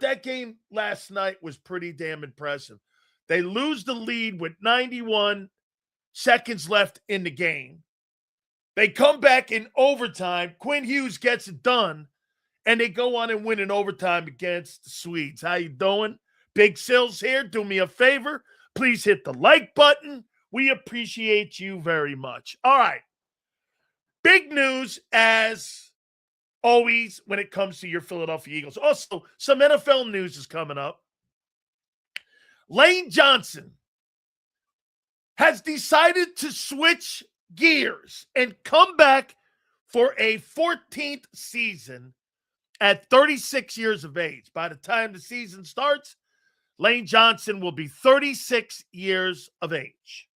that game last night was pretty damn impressive. They lose the lead with 91 seconds left in the game. They come back in overtime. Quinn Hughes gets it done, and they go on and win in overtime against the Swedes. How you doing? Big Sills here. Do me a favor. Please hit the like button. We appreciate you very much. All right. Big news as always when it comes to your Philadelphia Eagles. Also, some NFL news is coming up. Lane Johnson has decided to switch gears and come back for a 14th season at 36 years of age. By the time the season starts, Lane Johnson will be 36 years of age.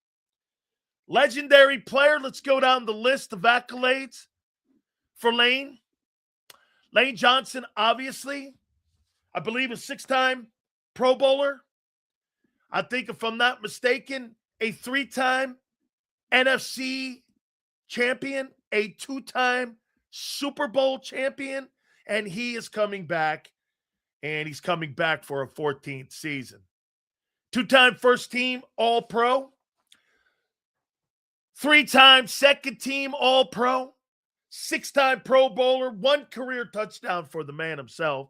Legendary player. Let's go down the list of accolades for Lane. Lane Johnson, obviously, I believe a 6-time Pro Bowler. I think, if I'm not mistaken, a 3-time NFC champion, a 2-time Super Bowl champion, and he is coming back, and he's coming back for a 14th season. 2-time first-team All-Pro, 3-time second-team All-Pro, 6-time Pro Bowler, 1 career touchdown for the man himself,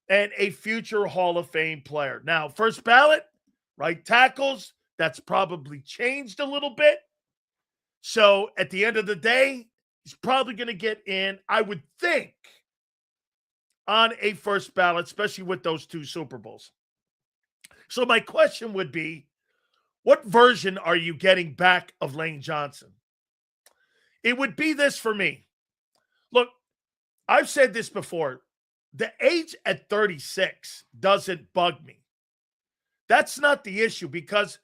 and a future Hall of Fame player. Now, first ballot, right tackles, that's probably changed a little bit. So at the end of the day, he's probably going to get in, I would think, on a first ballot, especially with those 2 Super Bowls. So my question would be, what version are you getting back of Lane Johnson? It would be this for me. Look, I've said this before. The age at 36 doesn't bug me. That's not the issue, because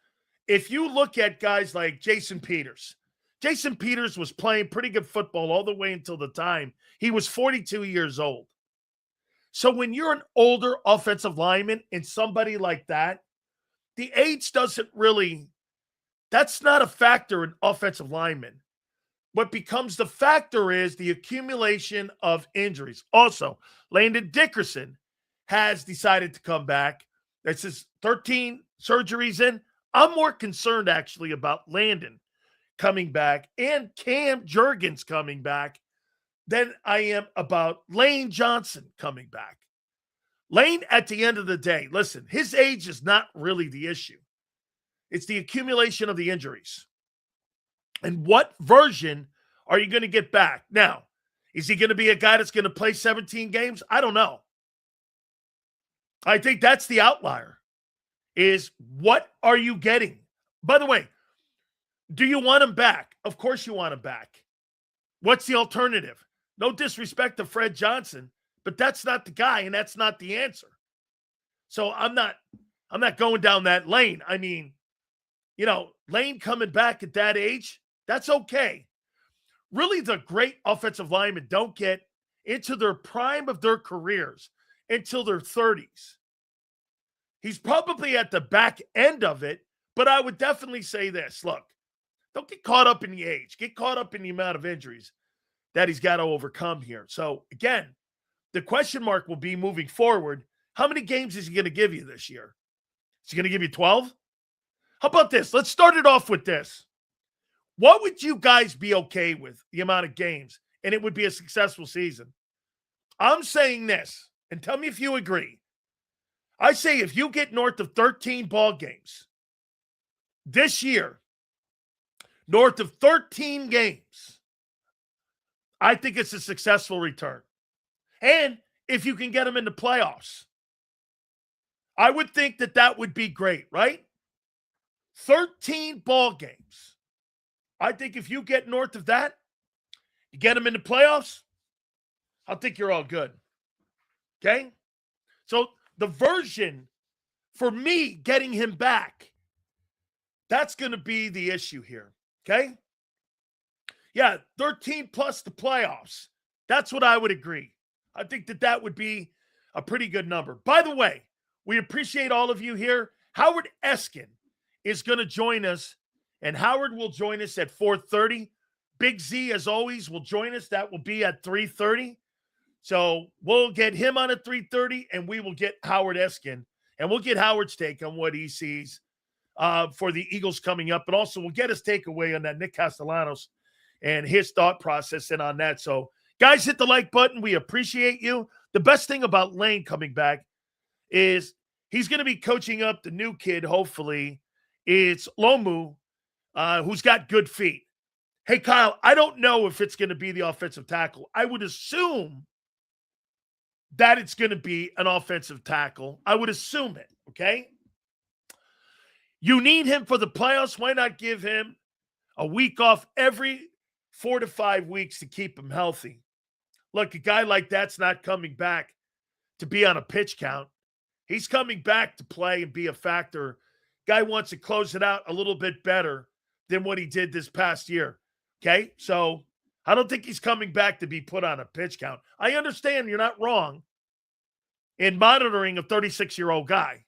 if you look at guys like Jason Peters was playing pretty good football all the way until the time he was 42 years old. So when you're an older offensive lineman and somebody like that, the age doesn't really, that's not a factor in offensive linemen. What becomes the factor is the accumulation of injuries. Also, Landon Dickerson has decided to come back. This is 13 surgeries in. I'm more concerned, actually, about Landon coming back and Cam Jurgens coming back than I am about Lane Johnson coming back. Lane, at the end of the day, listen, his age is not really the issue. It's the accumulation of the injuries. And what version are you going to get back? Now, is he going to be a guy that's going to play 17 games? I don't know. I think that's the outlier, is what are you getting? By the way, do you want him back? Of course you want him back. What's the alternative? No disrespect to Fred Johnson, but that's not the guy, and that's not the answer. So I'm not going down that lane. I mean, Lane coming back at that age, that's okay. Really, the great offensive linemen don't get into their prime of their careers until their 30s. He's probably at the back end of it, but I would definitely say this. Look, don't get caught up in the age. Get caught up in the amount of injuries that he's got to overcome here. So, again, the question mark will be moving forward, how many games is he going to give you this year? Is he going to give you 12? How about this? Let's start it off with this. What would you guys be okay with, the amount of games, and it would be a successful season? I'm saying this, and tell me if you agree. I say if you get north of 13 ball games this year, north of 13 games, I think it's a successful return. And if you can get them in the playoffs, I would think that that would be great, right? 13 ball games. I think if you get north of that, you get them in the playoffs, I think you're all good. Okay? So the version for me getting him back, that's going to be the issue here. Okay? Yeah, 13 plus the playoffs. That's what I would agree. I think that that would be a pretty good number. By the way, we appreciate all of you here. Howard Eskin is going to join us, and Howard will join us at 4:30. Big Z, as always, will join us. That will be at 3:30. So we'll get him on at 3:30, and we will get Howard Eskin, and we'll get Howard's take on what he sees for the Eagles coming up. But also we'll get his takeaway on that Nick Castellanos and his thought process in on that. So guys, hit the like button. We appreciate you. The best thing about Lane coming back is he's going to be coaching up the new kid, hopefully. It's Lomu, who's got good feet. Hey, Kyle, I don't know if it's going to be the offensive tackle. I would assume that it's going to be an offensive tackle. I would assume it, okay? You need him for the playoffs. Why not give him a week off every 4 to 5 weeks to keep him healthy? Look, a guy like that's not coming back to be on a pitch count. He's coming back to play and be a factor. Guy wants to close it out a little bit better than what he did this past year. Okay? So I don't think he's coming back to be put on a pitch count. I understand you're not wrong in monitoring a 36-year-old guy.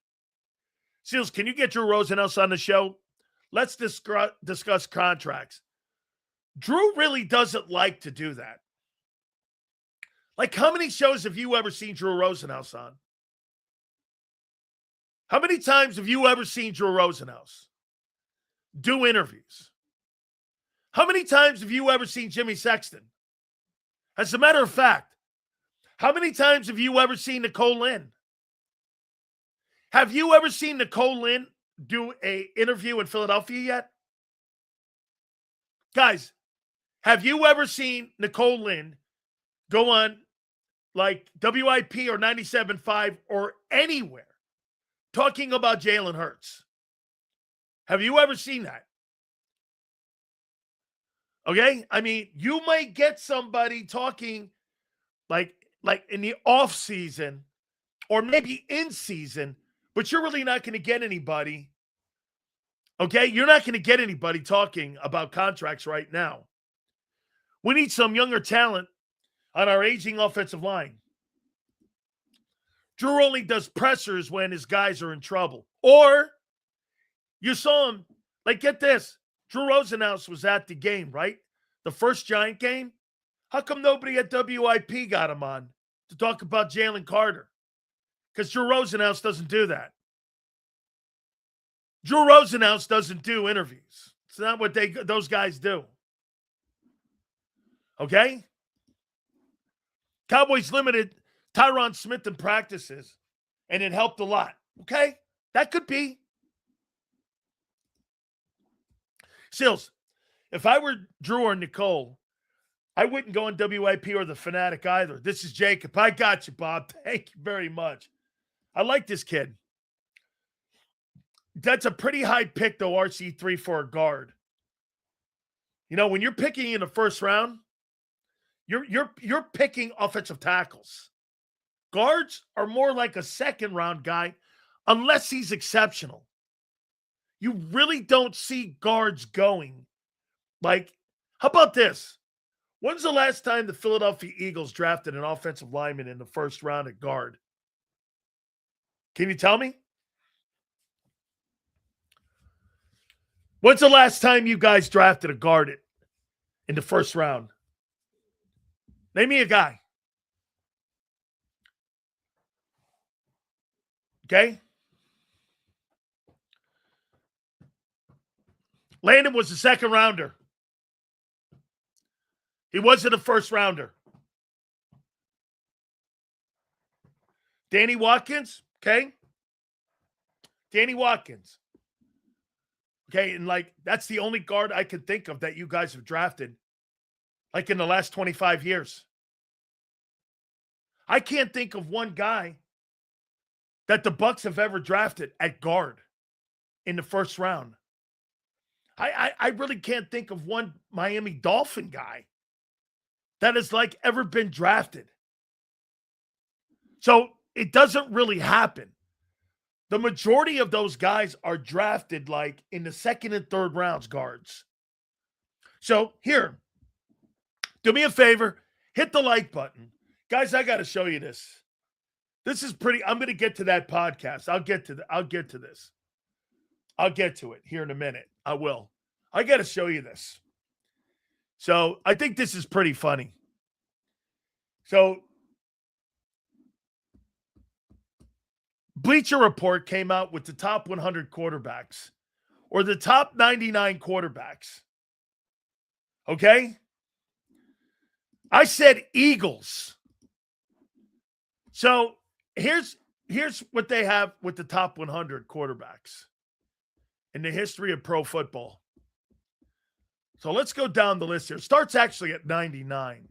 Seals, can you get Drew Rosenhaus on the show? Let's discuss contracts. Drew really doesn't like to do that. Like, how many shows have you ever seen Drew Rosenhaus on? How many times have you ever seen Drew Rosenhaus do interviews? How many times have you ever seen Jimmy Sexton? As a matter of fact, how many times have you ever seen Nicole Lynn? Have you ever seen Nicole Lynn do an interview in Philadelphia yet? Guys, have you ever seen Nicole Lynn go on like WIP or 97.5 or anywhere talking about Jalen Hurts? Have you ever seen that? Okay? I mean, you might get somebody talking like in the off season or maybe in season, but you're really not going to get anybody. Okay? You're not going to get anybody talking about contracts right now. We need some younger talent on our aging offensive line. Drew only does pressers when his guys are in trouble. Or you saw him, like, get this. Drew Rosenhaus was at the game, right? The first Giant game. How come nobody at WIP got him on to talk about Jalen Carter? Because Drew Rosenhaus doesn't do that. Drew Rosenhaus doesn't do interviews. It's not what those guys do. Okay? Cowboys limited Tyron Smith in practices, and it helped a lot. Okay? That could be. Sills, if I were Drew or Nicole, I wouldn't go on WIP or the Fanatic either. This is JAKIB. I got you, Bob. Thank you very much. I like this kid. That's a pretty high pick, though, RC3 for a guard. You know, when you're picking in the first round, you're picking offensive tackles. Guards are more like a second-round guy unless he's exceptional. You really don't see guards going. Like, how about this? When's the last time the Philadelphia Eagles drafted an offensive lineman in the first round at guard? Can you tell me? When's the last time you guys drafted a guard in the first round? Name me a guy. Okay? Landon was a second rounder. He wasn't a first rounder. Danny Watkins, okay? Danny Watkins. Okay, and like that's the only guard I can think of that you guys have drafted like in the last 25 years. I can't think of one guy that the Bucs have ever drafted at guard in the first round. I really can't think of one Miami Dolphin guy that has like ever been drafted. So it doesn't really happen. The majority of those guys are drafted like in the second and third rounds, guards. So here, do me a favor, hit the like button. Guys, I got to show you this. This is pretty, I'm going to get to that podcast. I'll get to this. I'll get to it here in a minute. I will. I got to show you this. So I think this is pretty funny. So Bleacher Report came out with the top 100 quarterbacks or the top 99 quarterbacks. Okay? I said Eagles. So here's what they have with the top 100 quarterbacks in the history of pro football. So let's go down the list here. It starts actually at 99.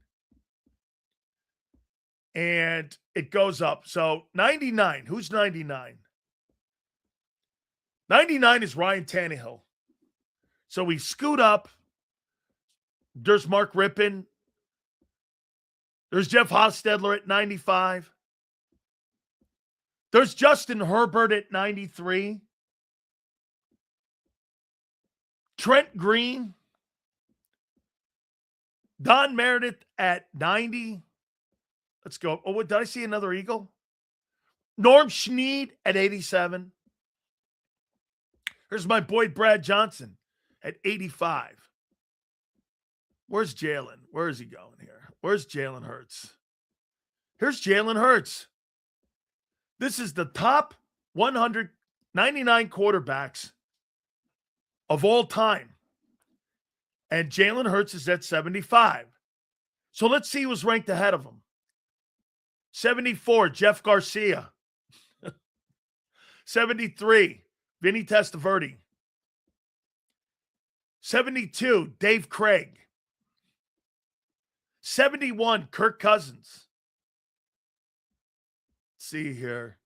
And it goes up. So 99. Who's 99? 99 is Ryan Tannehill. So we scoot up. There's Mark Rippon. There's Jeff Hostetler at 95. There's Justin Herbert at 93. Trent Green. Don Meredith at 90. Let's go. Oh, what, did I see another Eagle? Norm Schneed at 87. Here's my boy Brad Johnson at 85. Where's Jalen? Where is he going here? Where's Jalen Hurts? Here's Jalen Hurts. This is the top 199 quarterbacks of all time. And Jalen Hurts is at 75. So let's see who's ranked ahead of him. 74, Jeff Garcia. 73, Vinny Testaverde. 72, Dave Craig. 71, Kirk Cousins. Let's see here.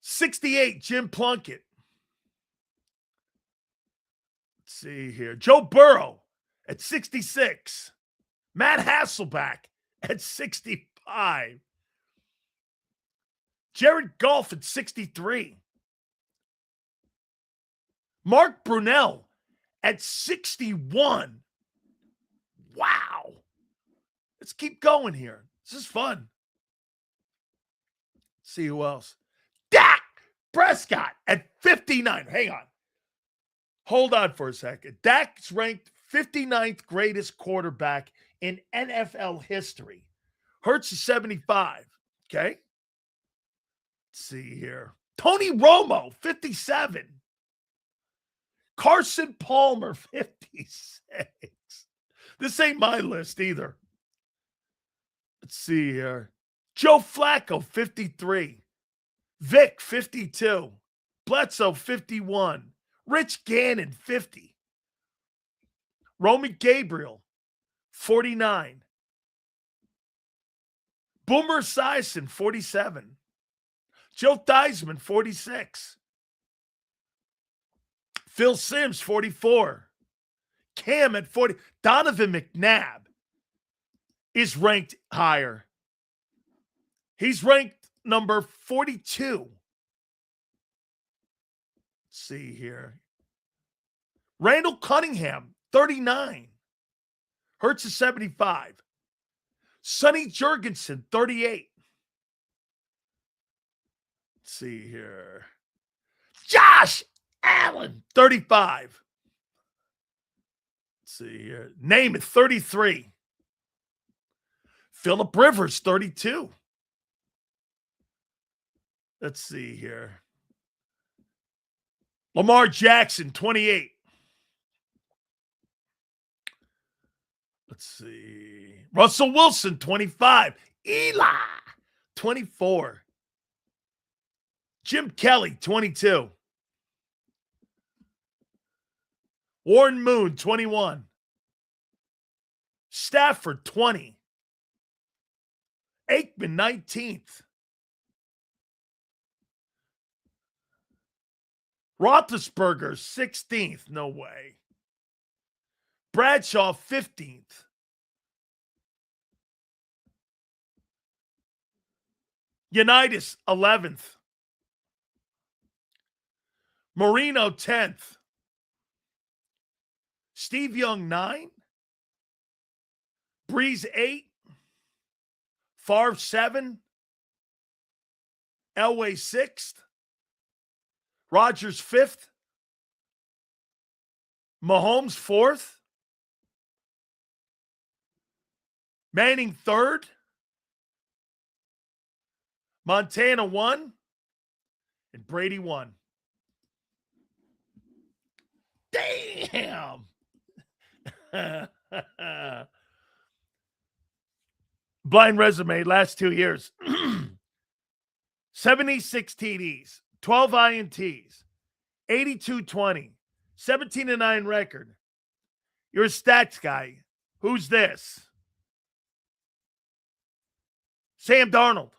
68, Jim Plunkett. Let's see here. Joe Burrow at 66. Matt Hasselbeck at 65. Jared Goff at 63. Mark Brunell at 61. Wow. Let's keep going here. This is fun. Let's see who else. Dak Prescott at 59. Hang on. Hold on for a second. Dak's ranked 59th greatest quarterback in NFL history. Hurts is 75. Okay. Let's see here. Tony Romo, 57. Carson Palmer, 56. This ain't my list either. Let's see here. Joe Flacco, 53. Vic, 52. Bledsoe, 51. Rich Gannon, 50. Romy Gabriel, 49. Boomer Esiason, 47. Joe Theismann, 46. Phil Simms, 44. Cam at 40. Donovan McNabb is ranked higher. He's ranked number 42. Let's see here. Randall Cunningham, 39. Hurts is 75. Sonny Jurgensen, 38. Let's see here. Josh Allen, 35. Let's see here. Name it, 33. Phillip Rivers, 32. Let's see here. Lamar Jackson, 28. Let's see. Russell Wilson, 25. Eli, 24. Jim Kelly, 22. Warren Moon, 21. Stafford, 20. Aikman, 19th. Roethlisberger, 16th. No way. Bradshaw, 15th. Unitas, 11th. Marino, 10th. Steve Young, 9. Breeze, 8. Favre, 7. Elway, 6th. Rodgers, 5th. Mahomes, 4th. Manning, 3rd. Montana 1, and Brady 1. Damn. Blind resume, last 2 years. 76 TDs, 12 INTs, 82-20, 17-9 record. You're a stats guy. Who's this? Sam Darnold.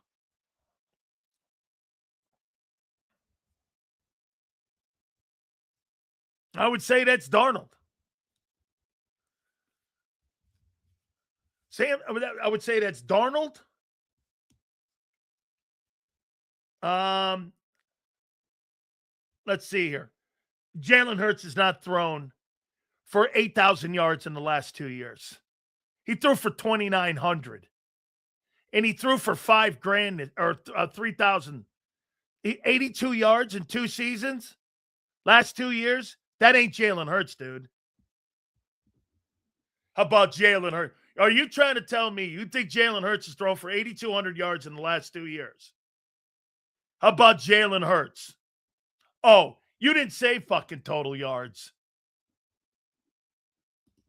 I would say that's Darnold. Sam, I would say that's Darnold. Let's see here. Jalen Hurts has not thrown for 8,000 yards in the last 2 years. He threw for 2,900. And he threw for $5,000 or 3,000. 82 yards in 2 seasons. Last 2 years. That ain't Jalen Hurts, dude. How about Jalen Hurts? Are you trying to tell me you think Jalen Hurts has thrown for 8,200 yards in the last 2 years? How about Jalen Hurts? Oh, you didn't say fucking total yards.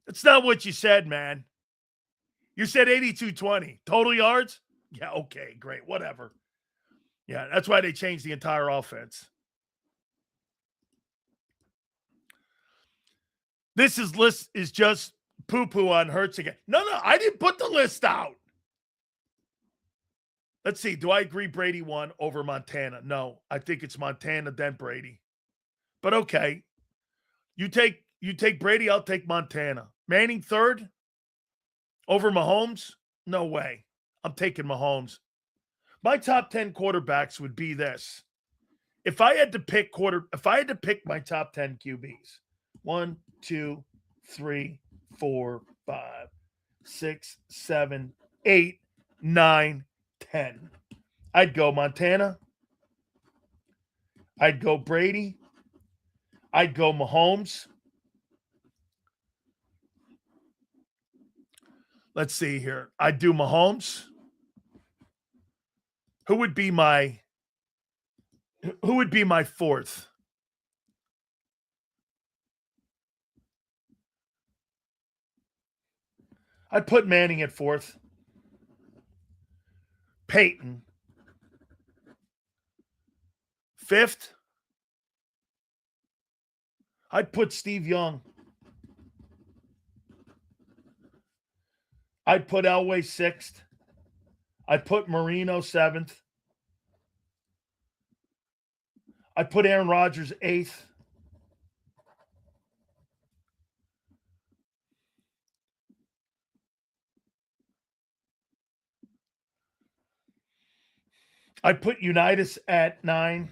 That's not what you said, man. You said 82-20. Total yards? Yeah, okay, great, whatever. Yeah, that's why they changed the entire offense. This list is just poo-poo on Hurts again. No, I didn't put the list out. Let's see. Do I agree Brady won over Montana? No, I think it's Montana, then Brady. But okay. You take Brady, I'll take Montana. Manning third over Mahomes? No way. I'm taking Mahomes. My top 10 quarterbacks would be this. If I had to pick my top 10 QBs, 1, 2, 3, 4, 5, 6, 7, 8, 9, 10. I'd go Montana. I'd go Brady. I'd go Mahomes. Let's see here. I'd do Mahomes. Who would be my fourth? I'd put Manning at fourth. Peyton. Fifth. I'd put Steve Young. I'd put Elway sixth. I'd put Marino seventh. I'd put Aaron Rodgers eighth. I'd put Unitas at 9.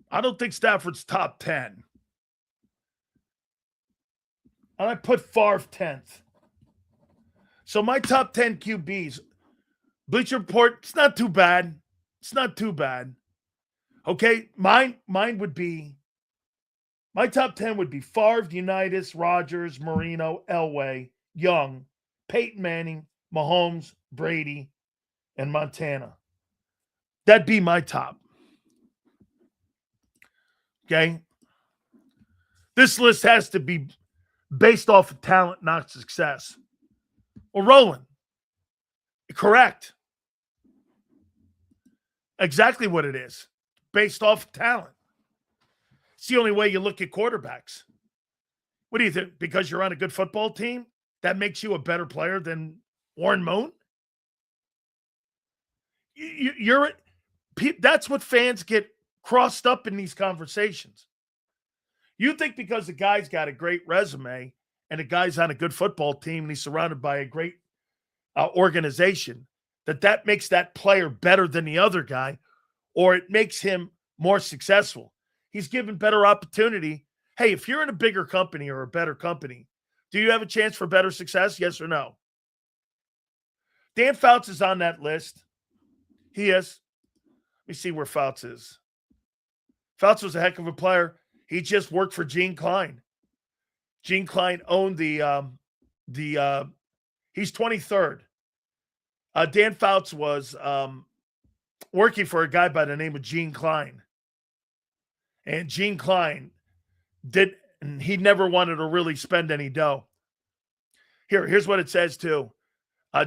I don't think Stafford's top 10. And I put Favre 10th. So my top 10 QBs, Bleacher Report, it's not too bad. It's not too bad. Okay, mine would be, my top 10 would be Favre, Unitas, Rodgers, Marino, Elway, Young, Peyton Manning, Mahomes, Brady, and Montana. That'd be my top. Okay? This list has to be based off of talent, not success. Well, Roland, correct. Exactly what it is. Based off of talent. It's the only way you look at quarterbacks. What do you think? Because you're on a good football team, that makes you a better player than Warren Moon? That's what fans get crossed up in these conversations. You think because the guy's got a great resume and the guy's on a good football team and he's surrounded by a great organization, that makes that player better than the other guy, or it makes him more successful. He's given better opportunity. Hey, if you're in a bigger company or a better company, do you have a chance for better success? Yes or no? Dan Fouts is on that list. He is. Let me see where Fouts is. Fouts was a heck of a player. He just worked for Gene Klein. Gene Klein owned he's 23rd. Dan Fouts was working for a guy by the name of Gene Klein. And Gene Klein he never wanted to really spend any dough. Here's what it says too.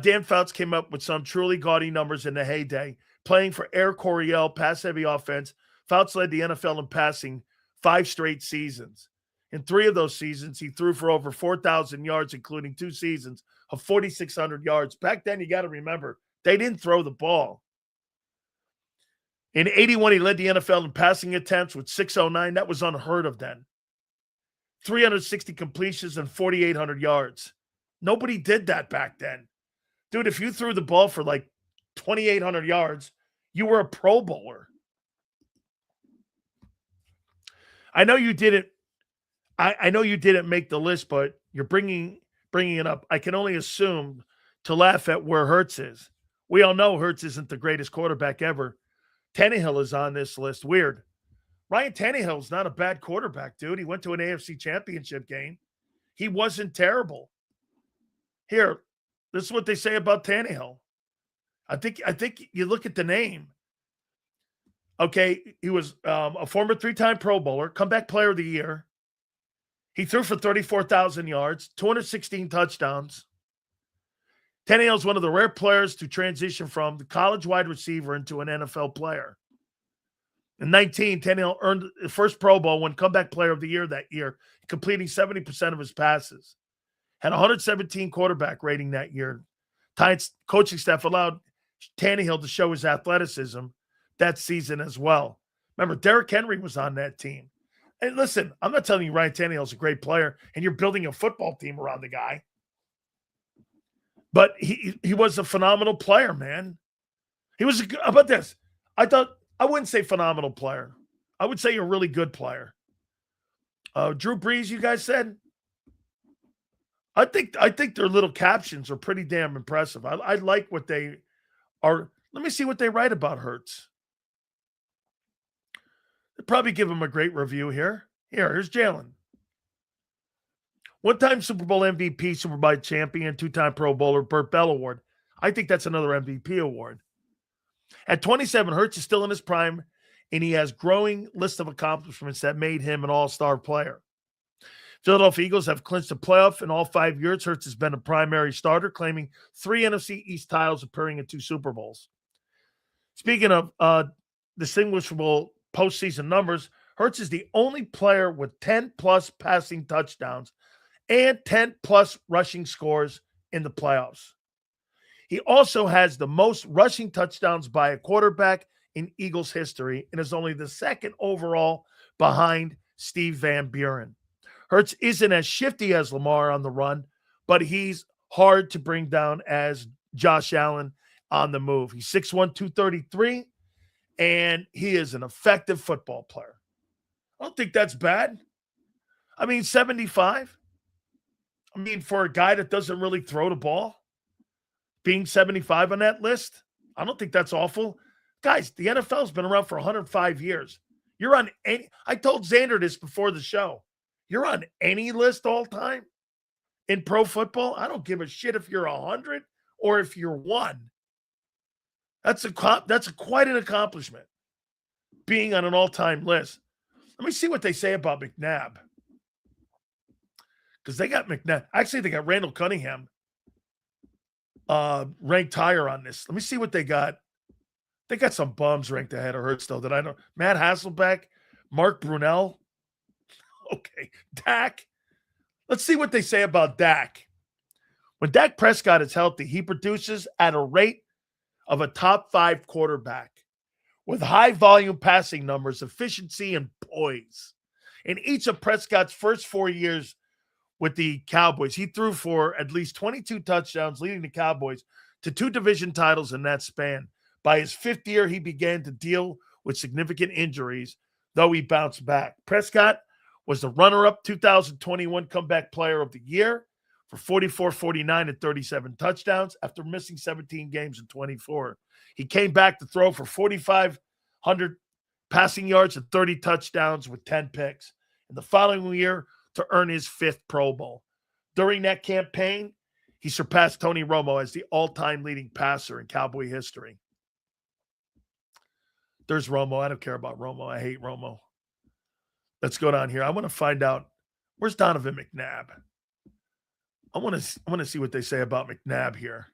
Dan Fouts came up with some truly gaudy numbers in the heyday. Playing for Air Coryell, pass-heavy offense, Fouts led the NFL in passing 5 straight seasons. In 3 of those seasons, he threw for over 4,000 yards, including 2 seasons of 4,600 yards. Back then, you got to remember, they didn't throw the ball. In 81, he led the NFL in passing attempts with 609. That was unheard of then. 360 completions and 4,800 yards. Nobody did that back then. Dude, if you threw the ball for like 2,800 yards, you were a Pro Bowler. I know you didn't. I know you didn't make the list, but you're bringing it up. I can only assume to laugh at where Hurts is. We all know Hurts isn't the greatest quarterback ever. Tannehill is on this list. Weird. Ryan Tannehill's not a bad quarterback, dude. He went to an AFC championship game. He wasn't terrible. Here, this is what they say about Tannehill. I think you look at the name. Okay, he was a former 3-time Pro Bowler, comeback player of the year. He threw for 34,000 yards, 216 touchdowns. Tannehill is one of the rare players to transition from the college wide receiver into an NFL player. In 19, Tannehill earned the first Pro Bowl, won comeback player of the year that year, completing 70% of his passes. Had 117 quarterback rating that year. Titans coaching staff allowed Tannehill to show his athleticism that season as well. Remember, Derrick Henry was on that team. And listen, I'm not telling you Ryan Tannehill's a great player and you're building a football team around the guy. But he was a phenomenal player, man. He was how about this? I wouldn't say phenomenal player. I would say a really good player. Drew Brees, you guys said? I think their little captions are pretty damn impressive. I like what they are. Let me see what they write about Hurts. They'll probably give him a great review here. Here's Jalen. One-time Super Bowl MVP, Super Bowl champion, 2-time Pro Bowler, Burt Bell Award. I think that's another MVP award. At 27, Hurts is still in his prime, and he has growing list of accomplishments that made him an all-star player. Philadelphia Eagles have clinched a playoff in all 5 years. Hurts has been a primary starter, claiming 3 NFC East titles, appearing in 2 Super Bowls. Speaking of distinguishable postseason numbers, Hurts is the only player with 10-plus passing touchdowns and 10-plus rushing scores in the playoffs. He also has the most rushing touchdowns by a quarterback in Eagles history and is only the 2nd overall behind Steve Van Buren. Hurts isn't as shifty as Lamar on the run, but he's hard to bring down as Josh Allen on the move. He's 6'1", 233, and he is an effective football player. I don't think that's bad. I mean, 75. I mean, for a guy that doesn't really throw the ball, being 75 on that list, I don't think that's awful. Guys, the NFL's been around for 105 years. You're on any – I told Xander this before the show. You're on any list all time in pro football. I don't give a shit if you're 100 or if you're 1. That's quite an accomplishment, being on an all-time list. Let me see what they say about McNabb. Because they got McNabb. Actually, they got Randall Cunningham ranked higher on this. Let me see what they got. They got some bums ranked ahead of Hurts, though, that I know. Matt Hasselbeck, Mark Brunell. Okay, Dak. Let's see what they say about Dak. When Dak Prescott is healthy, he produces at a rate of a top 5 quarterback with high volume passing numbers, efficiency, and poise. In each of Prescott's first 4 years with the Cowboys, he threw for at least 22 touchdowns, leading the Cowboys to 2 division titles in that span. By his 5th year, he began to deal with significant injuries, though he bounced back. Prescott was the runner-up 2021 Comeback Player of the Year for 44, 49, and 37 touchdowns after missing 17 games in 24. He came back to throw for 45 100 passing yards and 30 touchdowns with 10 picks. And the following year to earn his 5th Pro Bowl. During that campaign, he surpassed Tony Romo as the all-time leading passer in Cowboy history. There's Romo. I don't care about Romo. I hate Romo. Let's go down here. I want to find out, where's Donovan McNabb? I want to see what they say about McNabb here.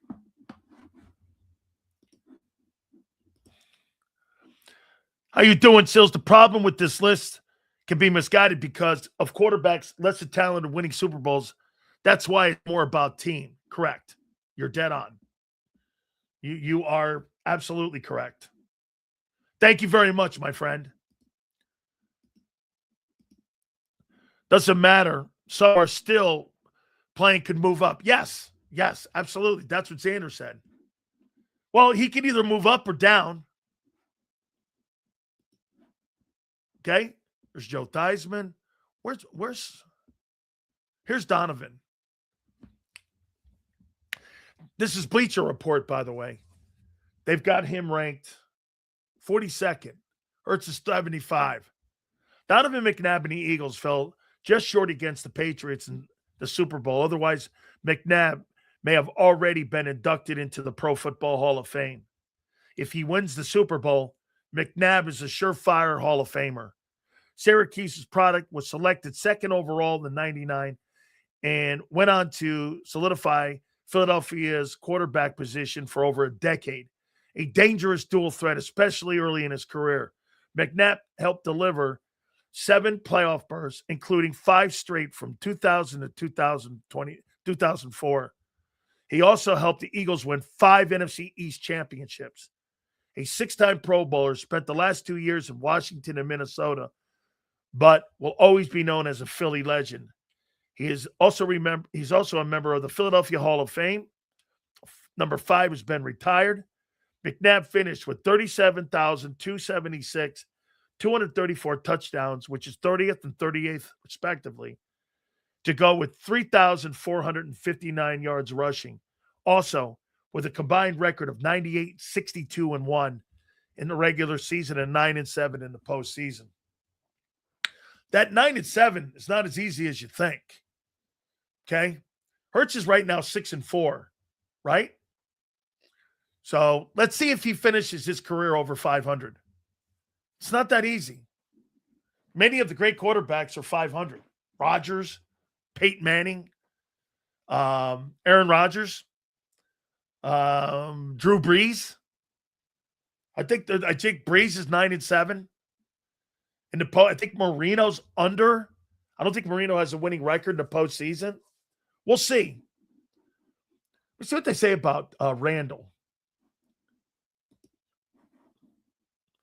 How you doing, Sills? The problem with this list can be misguided because of quarterbacks less talented winning Super Bowls. That's why it's more about team. Correct. You're dead on. You are absolutely correct. Thank you very much, my friend. Doesn't matter. Some are still playing, could move up. Yes, absolutely. That's what Xander said. Well, he can either move up or down. Okay? There's Joe Theismann. Here's Donovan. This is Bleacher Report, by the way. They've got him ranked 42nd. Hurts is 75. Donovan McNabb and the Eagles fell just short against the Patriots in the Super Bowl. Otherwise, McNabb may have already been inducted into the Pro Football Hall of Fame. If he wins the Super Bowl, McNabb is a surefire Hall of Famer. Syracuse's product was selected 2nd overall in '99 and went on to solidify Philadelphia's quarterback position for over a decade. A dangerous dual threat, especially early in his career. McNabb helped deliver 7 playoff berths, including 5 straight from 2000 to 2004. He also helped the Eagles win 5 NFC East championships. A 6-time Pro Bowler, spent the last 2 years in Washington and Minnesota, but will always be known as a Philly legend. He's also a member of the Philadelphia Hall of Fame. Number 5 has been retired. McNabb finished with 37,276, 234 touchdowns, which is 30th and 38th, respectively, to go with 3,459 yards rushing. Also, with a combined record of 98, 62, and 1 in the regular season and 9 and 7 in the postseason. That 9 and 7 is not as easy as you think. Okay? Hurts is right now 6 and 4, right? So let's see if he finishes his career over 500. It's not that easy. Many of the great quarterbacks are 500. Rodgers, Peyton Manning, Aaron Rodgers, Drew Brees. I think Brees is 9 and 7. I think Marino's under. I don't think Marino has a winning record in the postseason. We'll see. Let's see what they say about Randall.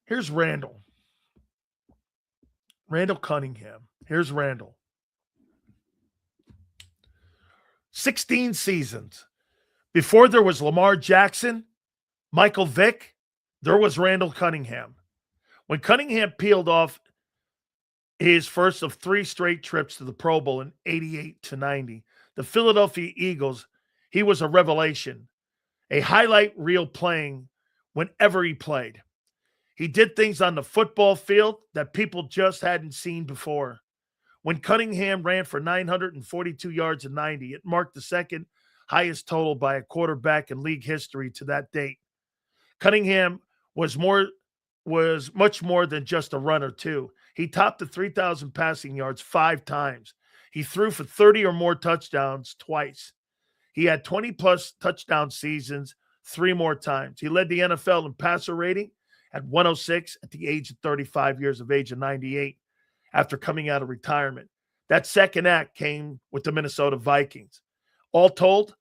Here's Randall. Randall Cunningham. Here's Randall. 16 seasons. Before there was Lamar Jackson, Michael Vick, there was Randall Cunningham. When Cunningham peeled off his first of 3 straight trips to the Pro Bowl in 88 to 90, the Philadelphia Eagles, he was a revelation, a highlight reel playing whenever he played. He did things on the football field that people just hadn't seen before. When Cunningham ran for 942 yards and 90, it marked the second highest total by a quarterback in league history to that date. Cunningham was much more than just a runner, too. He topped the 3,000 passing yards 5 times. He threw for 30 or more touchdowns twice. He had 20-plus touchdown seasons 3 more times. He led the NFL in passer rating at 106 at the age of 35 years of age in 98 after coming out of retirement. That second act came with the Minnesota Vikings. All told,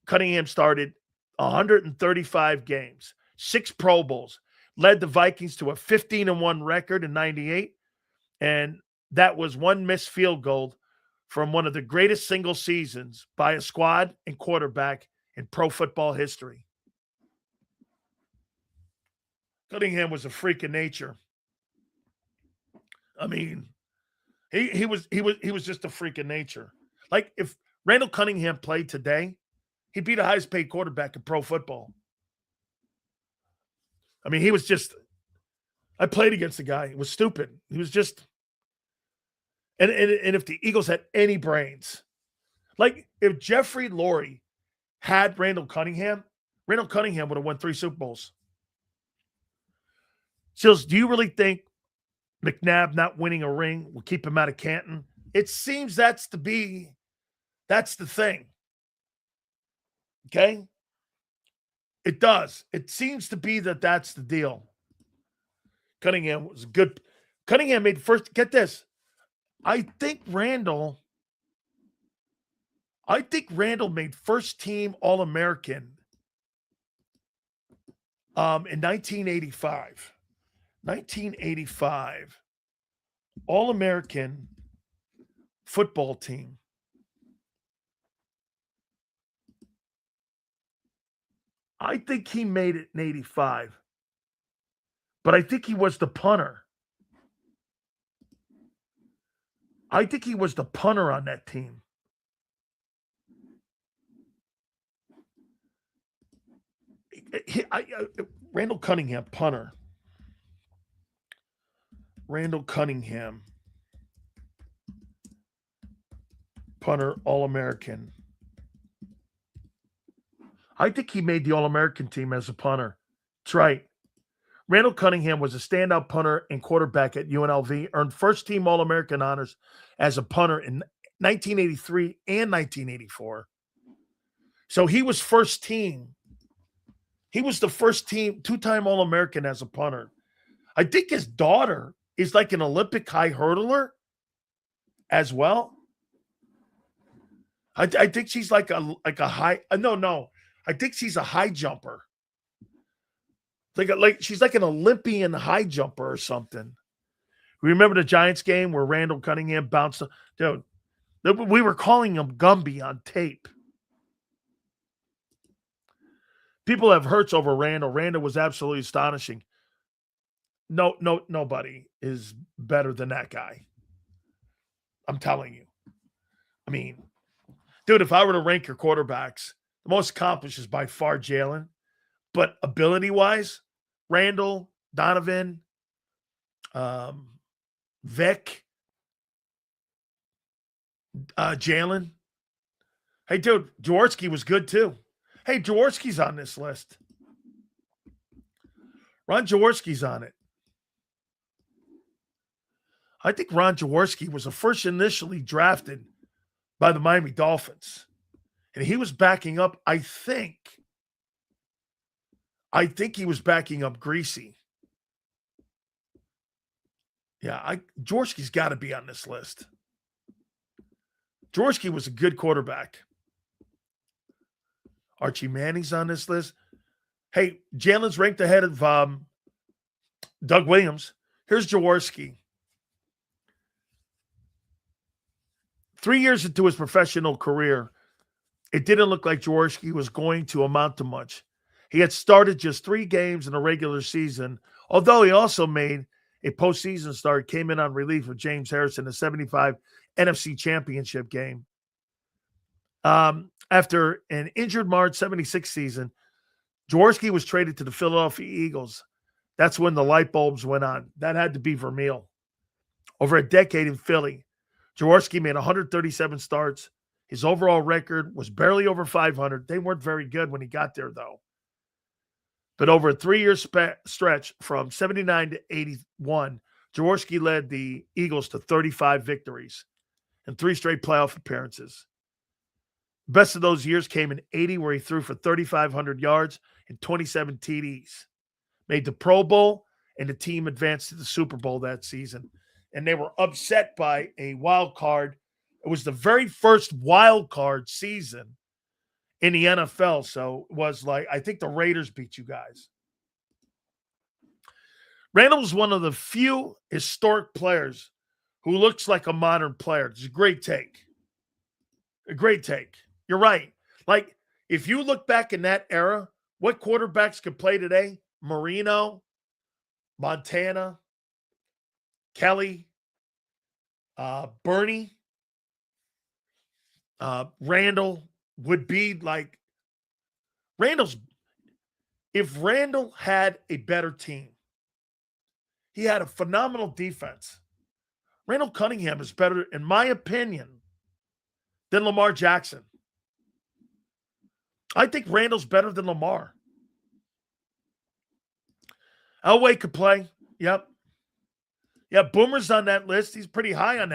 Cunningham started 135 games, 6 Pro Bowls, led the Vikings to a 15-1 record in 98, and that was 1 missed field goal from one of the greatest single seasons by a squad and quarterback in pro football history. Cunningham was a freak of nature. I mean, he was just a freak of nature. Like, if Randall Cunningham played today, he'd be the highest paid quarterback in pro football. I mean, he was just I played against the guy. It was stupid. He was just and if the Eagles had any brains, like if Jeffrey Lurie had Randall Cunningham would have won 3 Super Bowls. Sills, do you really think McNabb not winning a ring will keep him out of Canton? It seems that's the thing. Okay? It does. It seems to be that's the deal. Cunningham was good. Cunningham made first, get this. I think Randall made first team All-American in 1985. 1985 All-American football team. I think he made it in 85. But I think he was the punter. I think he was the punter on that team. Randall Cunningham, punter. Randall Cunningham, punter, All-American. I think he made the All-American team as a punter. That's right. Randall Cunningham was a standout punter and quarterback at UNLV, earned first-team All-American honors as a punter in 1983 and 1984. So he was first team. He was the first team, 2-time All-American as a punter. I think his daughter is like an Olympic high hurdler as well. I think she's like a high. No. I think she's a high jumper. Like she's like an Olympian high jumper or something. Remember the Giants game where Randall Cunningham bounced? Dude, we were calling him Gumby on tape. People have Hurts over Randall. Randall was absolutely astonishing. No, nobody is better than that guy. I'm telling you. I mean, dude, if I were to rank your quarterbacks, the most accomplished is by far Jalen. But ability-wise, Randall, Donovan, Vic, Jalen. Hey, dude, Jaworski was good too. Hey, Jaworski's on this list. Ron Jaworski's on it. I think Ron Jaworski was the first initially drafted by the Miami Dolphins. And he was backing up, I think he was backing up Greasy. Yeah, Jaworski's got to be on this list. Jaworski was a good quarterback. Archie Manning's on this list. Hey, Jalen's ranked ahead of Doug Williams. Here's Jaworski. 3 years into his professional career, it didn't look like Jaworski was going to amount to much. He had started just 3 games in the regular season, although he also made a postseason start, came in on relief of James Harrison in the 75 NFC Championship game. After an injured March 76 season, Jaworski was traded to the Philadelphia Eagles. That's when the light bulbs went on. That had to be Vermeil. Over a decade in Philly, Jaworski made 137 starts. His overall record was barely over 500. They weren't very good when he got there, though. But over a 3-year stretch from 79 to 81, Jaworski led the Eagles to 35 victories and 3 straight playoff appearances. Best of those years came in 80, where he threw for 3,500 yards and 27 TDs. Made the Pro Bowl, and the team advanced to the Super Bowl that season. And they were upset by a wild card. It was the very first wild card season in the NFL. So it was like, I think the Raiders beat you guys. Randall was one of the few historic players who looks like a modern player. It's a great take. A great take. You're right. Like, if you look back in that era, what quarterbacks could play today? Marino, Montana, Kelly, Bernie, Randall would be like if Randall had a better team, he had a phenomenal defense. Randall Cunningham is better, in my opinion, than Lamar Jackson. I think Randall's better than Lamar. Elway could play. Yep. Yeah, Boomer's on that list. He's pretty high on that